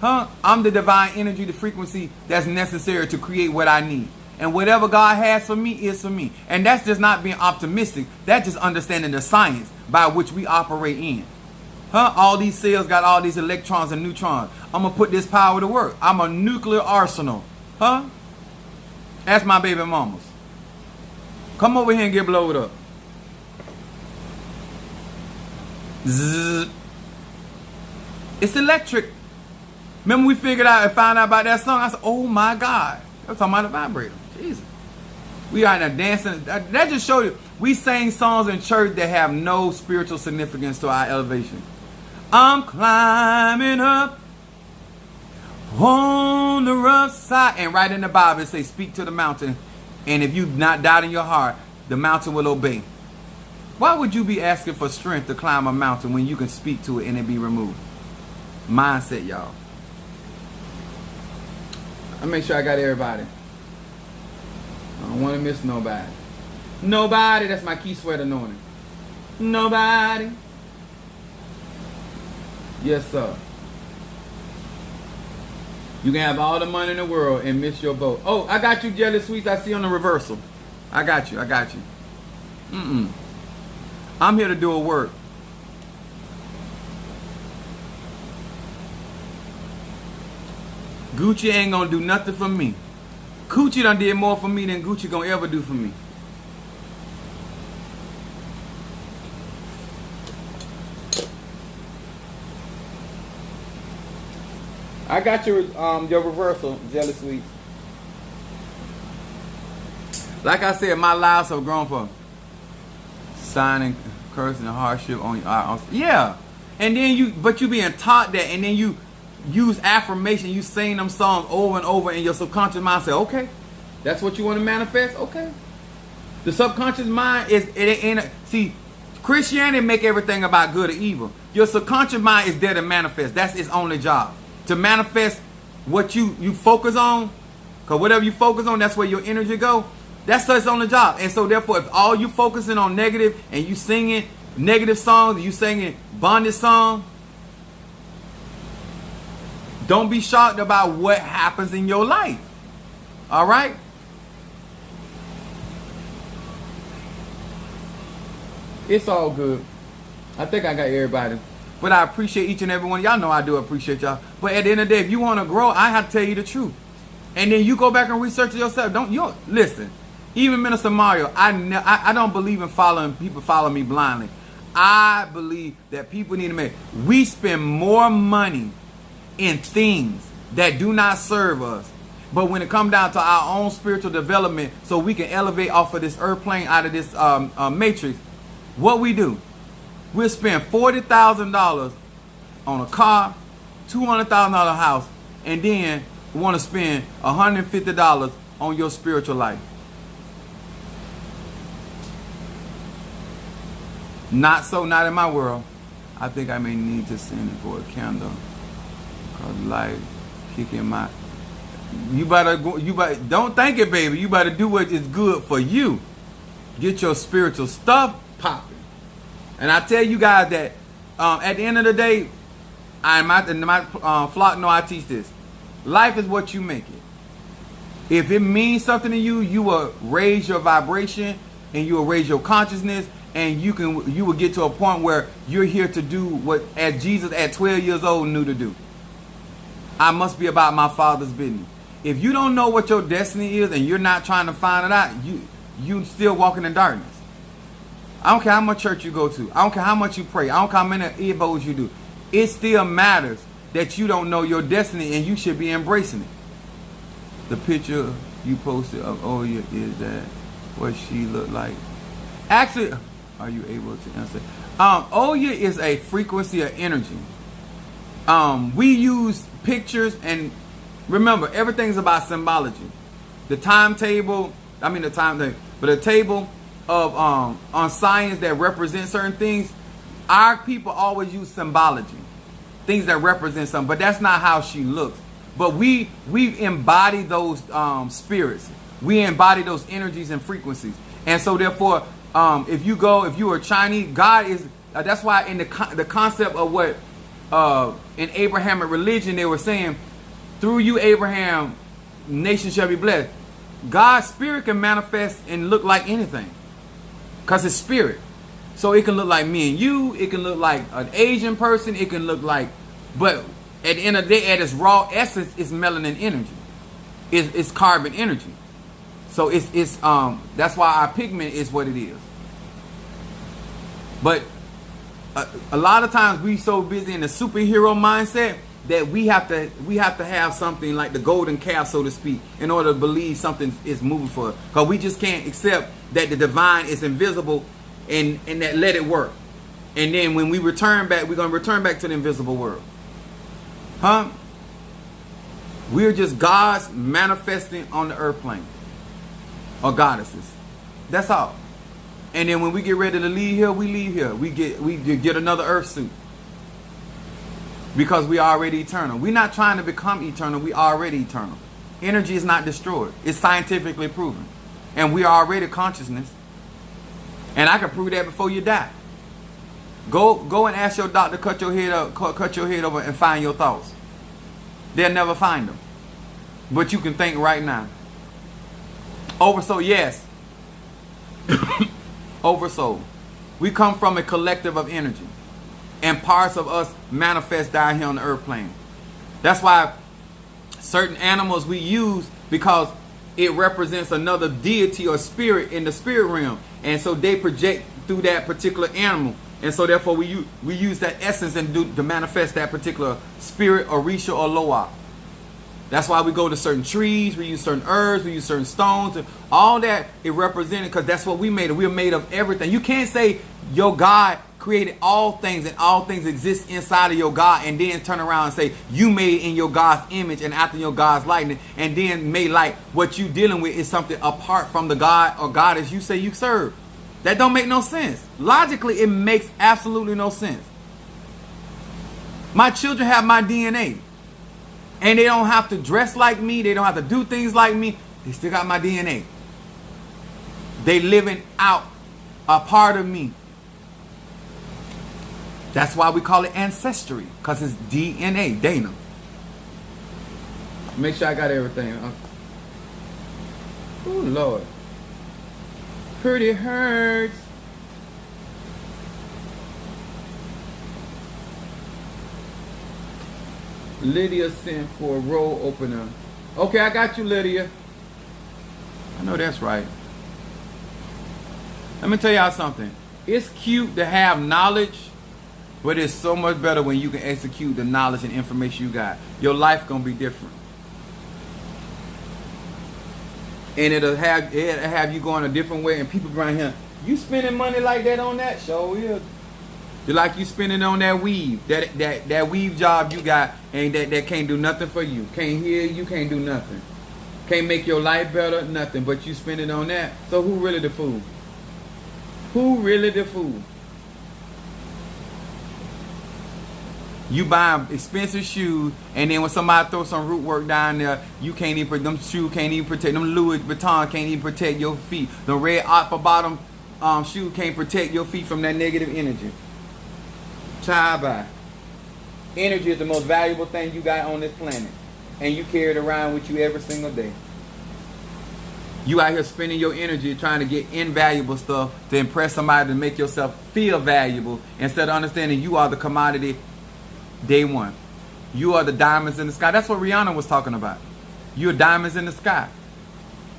Huh? I'm the divine energy, the frequency that's necessary to create what I need. And whatever God has for me is for me. And that's just not being optimistic. That's just understanding the science by which we operate in. Huh? All these cells got all these electrons and neutrons. I'm going to put this power to work. I'm a nuclear arsenal. Huh? Ask my baby mamas. Come over here and get blowed up. Zzz. It's electric. Remember we figured out and found out about that song? I said, oh my God. I'm talking about a vibrator. Jesus. We are in a dancing. That just showed you. We sang songs in church that have no spiritual significance to our elevation. I'm climbing up on the rough side. And right in the Bible it says, speak to the mountain. And if you not doubt in your heart, the mountain will obey. Why would you be asking for strength to climb a mountain when you can speak to it and it be removed? Mindset, y'all. I'll make sure I got everybody. I don't want to miss nobody. Nobody. That's my key sweater anointing. Nobody. Yes, sir. You can have all the money in the world and miss your boat. Oh, I got you, Jelly Sweets. I see on the reversal. I got you. I got you. I'm here to do a work. Gucci ain't gonna do nothing for me. Gucci done did more for me than Gucci gonna ever do for me. I got your reversal, Jelly Sweets. Like I said, my lives have grown from signing, cursing, and hardship on yeah. And then you being taught that, and then you use affirmation, you sing them songs over and over, and your subconscious mind say, okay, that's what you want to manifest. Okay. The subconscious mind see, Christianity make everything about good or evil. Your subconscious mind is there to manifest. That's its only job. To manifest what you focus on, because whatever you focus on, that's where your energy go. That's its only job. And so therefore, if all you focusing on negative and you singing negative songs, and you singing bondage songs, don't be shocked about what happens in your life. All right? It's all good. I think I got everybody. But I appreciate each and every one. Y'all know I do appreciate y'all. But at the end of the day, if you want to grow, I have to tell you the truth. And then you go back and research it yourself. Listen. Even Minister Mario, I don't believe in following people follow me blindly. I believe that people need to we spend more money in things that do not serve us. But when it comes down to our own spiritual development, so we can elevate off of this earth plane, out of this matrix, what we do, we'll spend $40,000 on a car, $200,000 house, and then we want to spend $150 on your spiritual life. Not so, not in my world. I think I may need to send it for a candle. Cause life kicking my. You better go. Don't think it, baby. You better do what is good for you. Get your spiritual stuff popping. And I tell you guys that at the end of the day, my flock know I teach this. Life is what you make it. If it means something to you, you will raise your vibration and you will raise your consciousness, and you will get to a point where you're here to do what as Jesus at 12 years old knew to do. I must be about my Father's business. If you don't know what your destiny is and you're not trying to find it out, you still walking in darkness. I don't care how much church you go to. I don't care how much you pray. I don't care how many earbuds you do. It still matters that you don't know your destiny, and you should be embracing it. The picture you posted of Oya, is that what she looked like? Actually, are you able to answer? Oya is a frequency of energy. We use pictures, and remember, everything's about symbology. The timetable, but a table of on science that represent certain things. Our people always use symbology, things that represent something, but that's not how she looks. But we embody those spirits. We embody those energies and frequencies. And so therefore, if you are Chinese, God is. That's why in the concept of what in Abrahamic religion they were saying, through you Abraham, nation shall be blessed. God's spirit can manifest and look like anything, because it's spirit. So it can look like me and you. It can look like an Asian person. It can look like, but at the end of the day, at its raw essence, it's melanin energy. It's carbon energy. So it's that's why our pigment is what it is. But a lot of times we so busy in the superhero mindset that we have to have something like the golden calf, so to speak, in order to believe something is moving for us. Because we just can't accept that the divine is invisible and that let it work. And then when we return back, we're going to return back to the invisible world. Huh? We're just gods manifesting on the earth plane. Or goddesses. That's all. And then when we get ready to leave here, we leave here. We get another earth suit. Because we are already eternal. We're not trying to become eternal. We are already eternal. Energy is not destroyed. It's scientifically proven. And we are already consciousness. And I can prove that before you die. Go and ask your doctor, cut your head over and find your thoughts. They'll never find them. But you can think right now. Oversoul, yes. Oversoul. We come from a collective of energy. And parts of us manifest down here on the earth plane. That's why certain animals we use, because it represents another deity or spirit in the spirit realm. And so they project through that particular animal. And so therefore we use that essence and to manifest that particular spirit or Risha or Loa. That's why we go to certain trees, we use certain herbs, we use certain stones. All that it represented, because that's what we made of. We're made of everything. You can't say your God created all things and all things exist inside of your God and then turn around and say you made in your God's image and after your God's likeness and then made like what you dealing with is something apart from the God or goddess you say you serve. That don't make no sense. Logically, it makes absolutely no sense. My children have my DNA. And they don't have to dress like me. They don't have to do things like me. They still got my DNA. They living out a part of me. That's why we call it ancestry. Because it's DNA, Dana. Make sure I got everything. Oh, Lord. Pretty hurts. Lydia sent for a roll opener. Okay, I got you, Lydia. I know that's right. Let me tell y'all something. It's cute to have knowledge, but it's so much better when you can execute the knowledge and information you got. Your life gonna be different. And it'll have you going a different way. And people around here, you spending money like that on that? Sure is. You're like you spending on that weave, that weave job you got, and that can't do nothing for you. Can't heal you, can't do nothing. Can't make your life better, nothing. But you spend it on that. So who really the fool? Who really the fool? You buy expensive shoes, and then when somebody throws some root work down there, you can't even them shoes can't even protect them. Louis Vuitton can't even protect your feet. The red upper bottom shoe can't protect your feet from that negative energy. Child, bye. Energy is the most valuable thing you got on this planet, and you carry it around with you every single day. You out here spending your energy trying to get invaluable stuff to impress somebody to make yourself feel valuable, instead of understanding you are the commodity. Day one. You are the diamonds in the sky. That's what Rihanna was talking about. You're diamonds in the sky.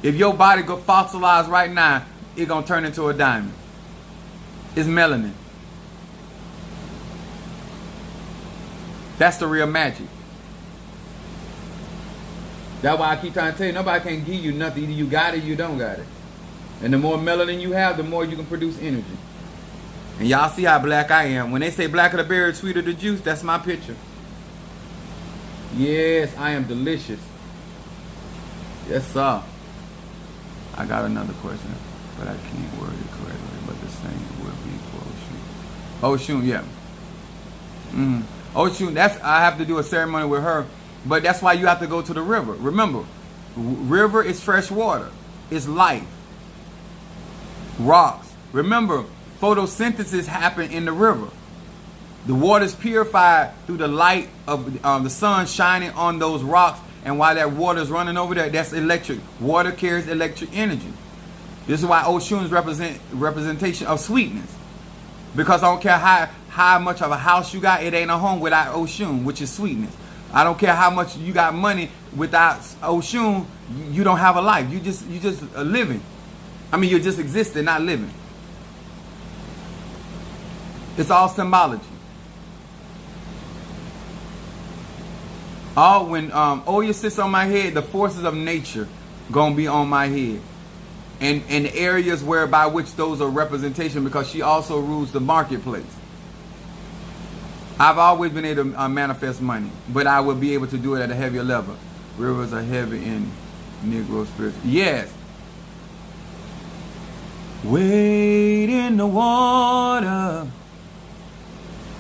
If your body go fossilized right now, it's going to turn into a diamond. It's melanin. That's the real magic. That's why I keep trying to tell you, nobody can give you nothing. Either you got it or you don't got it. And the more melanin you have, the more you can produce energy. And y'all see how black I am. When they say blacker the berry, sweeter the juice, that's my picture. Yes, I am delicious. Yes, sir. I got another question, but I can't word it correctly. But the same will be for Oshun. Oshun, yeah. Oshun, I have to do a ceremony with her. But that's why you have to go to the river. Remember, river is fresh water. It's life. Rocks. Remember, photosynthesis happens in the river. The water is purified through the light of the sun shining on those rocks. And while that water is running over there, that's electric. Water carries electric energy. This is why Oshun is representation of sweetness. Because I don't care how much of a house you got, it ain't a home without Oshun, which is sweetness. I don't care how much you got money, without Oshun, you don't have a life. You just living. I mean, you're just existing, not living. It's all symbology. When Oya sits on my head, the forces of nature gonna be on my head. And the areas whereby which those are representation, because she also rules the marketplace. I've always been able to manifest money, but I will be able to do it at a heavier level. Rivers are heavy in Negro spirits. Yes. Wade in the water.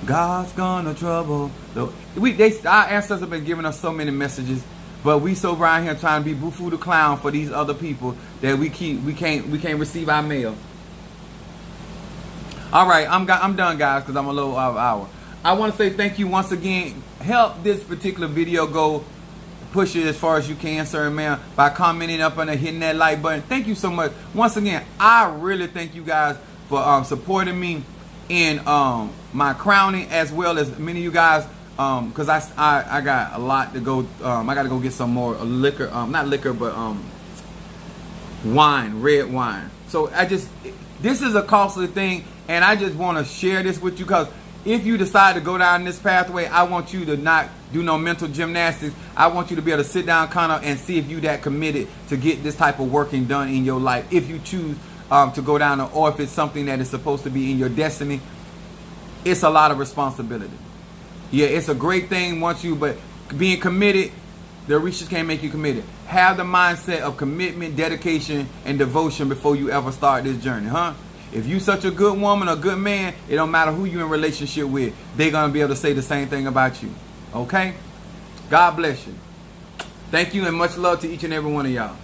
God's gonna trouble. Our ancestors have been giving us so many messages, but we so around here trying to be Bufu the clown for these other people that we can't receive our mail. All right, I'm done, guys, because I'm a little out of hour. I want to say thank you once again. Help this particular video go, push it as far as you can, sir and ma'am, by commenting up on and hitting that like button. Thank you so much. Once again, I really thank you guys for supporting me in my crowning, as well as many of you guys, because I got a lot to go. I got to go get some more liquor, not liquor, but wine, red wine. So this is a costly thing, and I just want to share this with you, because if you decide to go down this pathway, I want you to not do no mental gymnastics. I want you to be able to sit down kind of and see if you that committed to get this type of working done in your life. If you choose to go down, or if it's something that is supposed to be in your destiny, it's a lot of responsibility. Yeah, it's a great thing but being committed, the riches can't make you committed. Have the mindset of commitment, dedication, and devotion before you ever start this journey, huh? If you such a good woman or good man, it don't matter who you in relationship with, they're going to be able to say the same thing about you. Okay? God bless you. Thank you, and much love to each and every one of y'all.